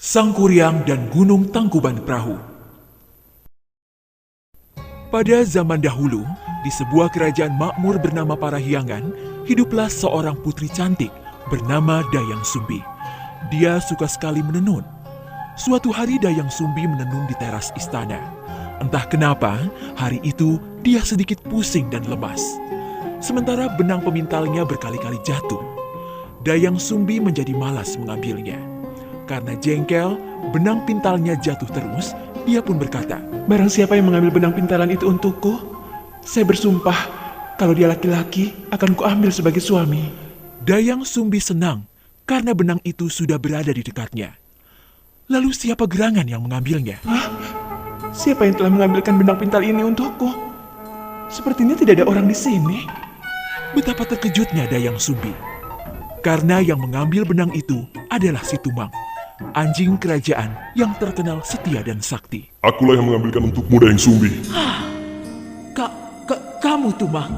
Sang Kuryang dan Gunung Tangkuban Perahu. Pada zaman dahulu, di sebuah kerajaan makmur bernama Parahyangan, hiduplah seorang putri cantik bernama Dayang Sumbi. Dia suka sekali menenun. Suatu hari Dayang Sumbi menenun di teras istana. Entah kenapa, hari itu dia sedikit pusing dan lemas. Sementara benang pemintalnya berkali-kali jatuh. Dayang Sumbi menjadi malas mengambilnya. Karena jengkel, benang pintalnya jatuh terus, dia pun berkata, "Barang siapa yang mengambil benang pintalan itu untukku, saya bersumpah kalau dia laki-laki akan kuambil sebagai suami." Dayang Sumbi senang karena benang itu sudah berada di dekatnya. Lalu siapa gerangan yang mengambilnya? Hah? Siapa yang telah mengambilkan benang pintal ini untukku? Sepertinya tidak ada orang di sini. Betapa terkejutnya Dayang Sumbi. Karena yang mengambil benang itu adalah si Tumang, anjing kerajaan yang terkenal setia dan sakti. Akulah yang mengambilkan untukmu, Dayang Sumbi. Kamu Tumang?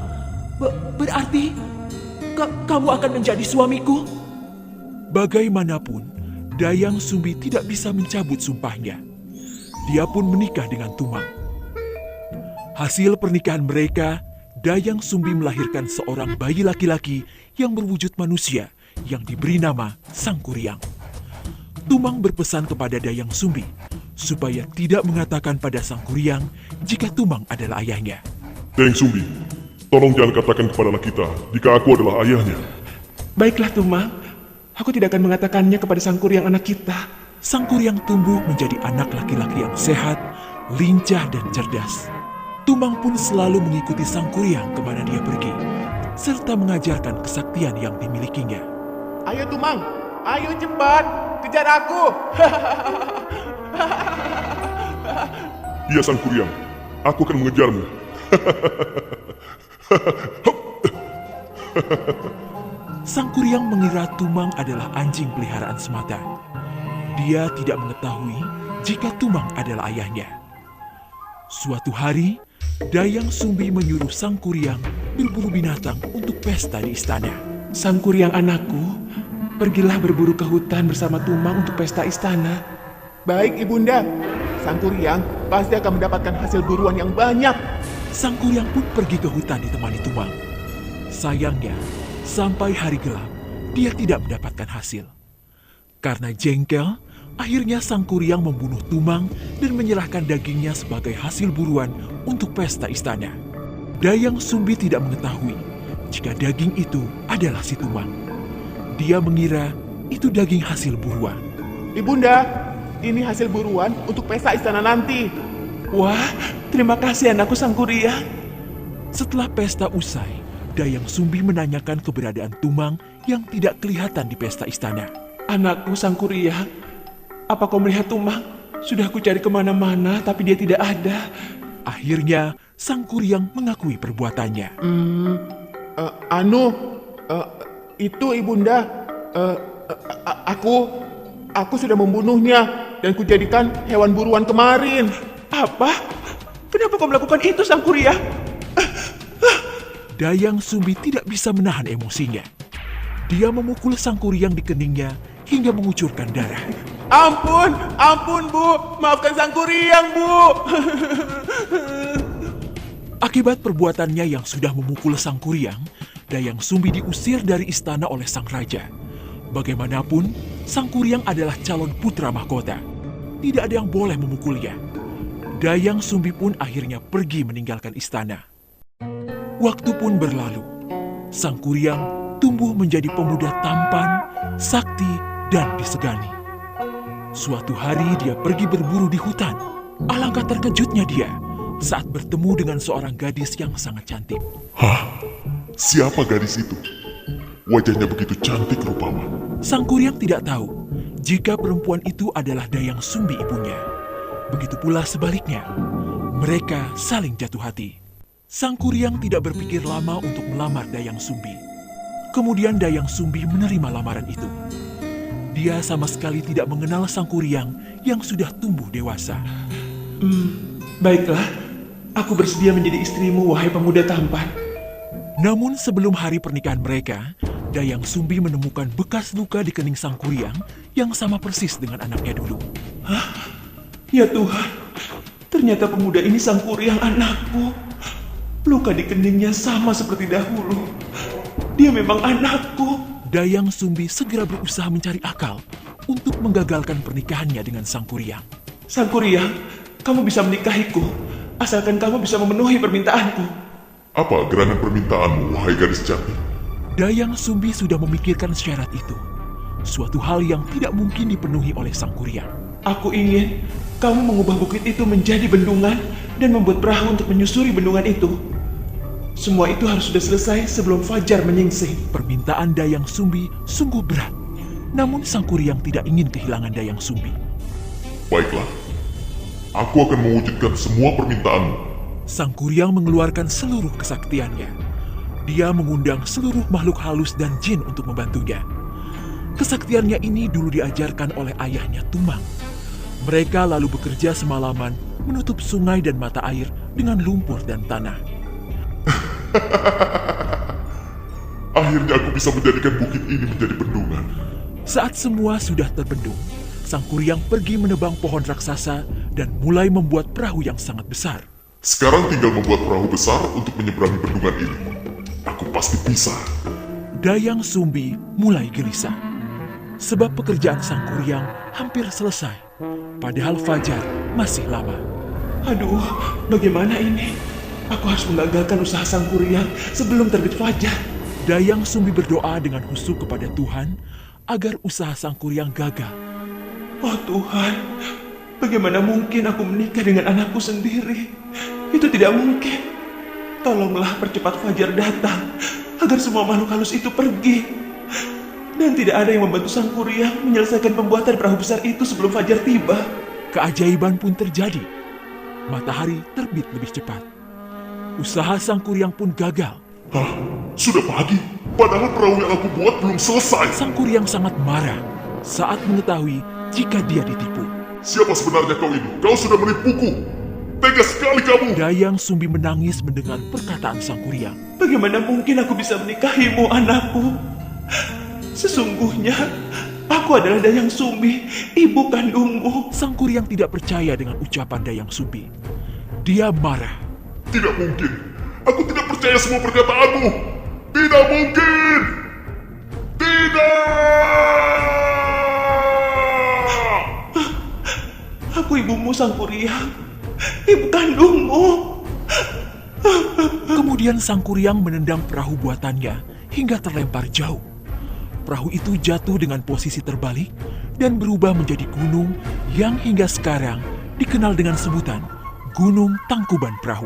Berarti kamu akan menjadi suamiku? Bagaimanapun, Dayang Sumbi tidak bisa mencabut sumpahnya. Dia pun menikah dengan Tumang. Hasil pernikahan mereka, Dayang Sumbi melahirkan seorang bayi laki-laki yang berwujud manusia yang diberi nama Sang Kuryang. Tumang berpesan kepada Dayang Sumbi supaya tidak mengatakan pada Sang Kuryang jika Tumang adalah ayahnya. Dayang Sumbi, tolong jangan katakan kepada anak kita jika aku adalah ayahnya. Baiklah Tumang, aku tidak akan mengatakannya kepada Sang Kuryang anak kita. Sang Kuryang tumbuh menjadi anak laki-laki yang sehat, lincah dan cerdas. Tumang pun selalu mengikuti Sang Kuryang kemana dia pergi, serta mengajarkan kesaktian yang dimilikinya. Ayo Tumang, ayo cepat, kejar aku. Iya Sang Kuryang, aku akan mengejarmu. Sang Kuryang mengira Tumang adalah anjing peliharaan semata. Dia tidak mengetahui jika Tumang adalah ayahnya. Suatu hari, Dayang Sumbi menyuruh Sang Kuryang berburu binatang untuk pesta di istana. Sang Kuryang anakku, pergilah berburu ke hutan bersama Tumang untuk pesta istana. Baik Ibunda, Sang Kuryang pasti akan mendapatkan hasil buruan yang banyak. Sang Kuryang pun pergi ke hutan ditemani Tumang. Sayangnya, sampai hari gelap, dia tidak mendapatkan hasil. Karena jengkel, akhirnya Sang Kuryang membunuh Tumang dan menyerahkan dagingnya sebagai hasil buruan untuk pesta istana. Dayang Sumbi tidak mengetahui jika daging itu adalah si Tumang. Dia mengira itu daging hasil buruan. Ibunda, ini hasil buruan untuk pesta istana nanti. Wah, terima kasih anakku Sang Kuryang. Setelah pesta usai, Dayang Sumbi menanyakan keberadaan Tumang yang tidak kelihatan di pesta istana. Anakku Sang Kuryang, apa kau melihat Tumang? Sudah aku cari kemana-mana tapi dia tidak ada. Akhirnya, Sang Kuryang mengakui perbuatannya. Itu Ibunda, aku sudah membunuhnya dan kujadikan hewan buruan kemarin. Apa? Kenapa kau melakukan itu Sang Kuryang? Dayang Sumbi tidak bisa menahan emosinya. Dia memukul Sang Kuryang di keningnya hingga mengucurkan darah. Ampun Bu, maafkan Sang Kuryang Bu. Akibat perbuatannya yang sudah memukul Sang Kuryang, Dayang Sumbi diusir dari istana oleh sang raja. Bagaimanapun, Sang Kuryang adalah calon putra mahkota. Tidak ada yang boleh memukulnya. Dayang Sumbi pun akhirnya pergi meninggalkan istana. Waktu pun berlalu. Sang Kuryang tumbuh menjadi pemuda tampan, sakti, dan disegani. Suatu hari dia pergi berburu di hutan. Alangkah terkejutnya dia saat bertemu dengan seorang gadis yang sangat cantik. Hah? Siapa gadis itu? Wajahnya begitu cantik rupanya. Sang Kuryang tidak tahu jika perempuan itu adalah Dayang Sumbi ibunya. Begitu pula sebaliknya. Mereka saling jatuh hati. Sang Kuryang tidak berpikir lama untuk melamar Dayang Sumbi. Kemudian Dayang Sumbi menerima lamaran itu. Dia sama sekali tidak mengenal Sang Kuryang yang sudah tumbuh dewasa. Baiklah, aku bersedia menjadi istrimu wahai pemuda tampan. Namun sebelum hari pernikahan mereka, Dayang Sumbi menemukan bekas luka di kening Sang Kuryang yang sama persis dengan anaknya dulu. Ya Tuhan, ternyata pemuda ini Sang Kuryang anakku. Luka di keningnya sama seperti dahulu. Dia memang anakku. Dayang Sumbi segera berusaha mencari akal untuk menggagalkan pernikahannya dengan Sang Kuryang. Sang Kuryang, kamu bisa menikahiku, asalkan kamu bisa memenuhi permintaanku. Apa gerangan permintaanmu, wahai gadis cantik? Dayang Sumbi sudah memikirkan syarat itu. Suatu hal yang tidak mungkin dipenuhi oleh Sang Kuryang. Aku ingin kamu mengubah bukit itu menjadi bendungan dan membuat perahu untuk menyusuri bendungan itu. Semua itu harus sudah selesai sebelum fajar menyingsing. Permintaan Dayang Sumbi sungguh berat. Namun Sang Kuryang tidak ingin kehilangan Dayang Sumbi. Baiklah, aku akan mewujudkan semua permintaanmu. Sang Kuryang mengeluarkan seluruh kesaktiannya. Dia mengundang seluruh makhluk halus dan jin untuk membantunya. Kesaktiannya ini dulu diajarkan oleh ayahnya Tumang. Mereka lalu bekerja semalaman menutup sungai dan mata air dengan lumpur dan tanah. Akhirnya aku bisa menjadikan bukit ini menjadi bendungan. Saat semua sudah terbendung, Sang Kuryang pergi menebang pohon raksasa dan mulai membuat perahu yang sangat besar. Sekarang tinggal membuat perahu besar untuk menyeberangi bendungan ini. Aku pasti bisa. Dayang Sumbi mulai gelisah. Sebab pekerjaan Sang Kuryang hampir selesai. Padahal fajar masih lama. Aduh, bagaimana ini? Aku harus menggagalkan usaha Sang Kuryang sebelum terbit fajar. Dayang Sumbi berdoa dengan khusyuk kepada Tuhan agar usaha Sang Kuryang gagal. Oh Tuhan, bagaimana mungkin aku menikah dengan anakku sendiri? Itu tidak mungkin. Tolonglah percepat fajar datang agar semua makhluk halus itu pergi. Dan tidak ada yang membantu Sang Kuryang menyelesaikan pembuatan perahu besar itu sebelum fajar tiba. Keajaiban pun terjadi. Matahari terbit lebih cepat. Usaha Sang Kuryang pun gagal. Hah? Sudah pagi? Padahal perahu yang aku buat belum selesai. Sang Kuryang sangat marah saat mengetahui jika dia ditipu. Siapa sebenarnya kau ini? Kau sudah menipuku. Tega sekali kamu. Dayang Sumbi menangis mendengar perkataan Sang Kuryang. Bagaimana mungkin aku bisa menikahimu, anakku? Sesungguhnya, aku adalah Dayang Sumbi, ibu kandungmu. Sang Kuryang tidak percaya dengan ucapan Dayang Sumbi. Dia marah. Tidak mungkin. Aku tidak percaya semua perkataanmu. Tidak mungkin. Tidak. Aku ibumu, Sang Kuryang. Ibu kandungmu. Kemudian Sang Kuryang menendang perahu buatannya hingga terlempar jauh. Perahu itu jatuh dengan posisi terbalik dan berubah menjadi gunung yang hingga sekarang dikenal dengan sebutan Gunung Tangkuban Perahu.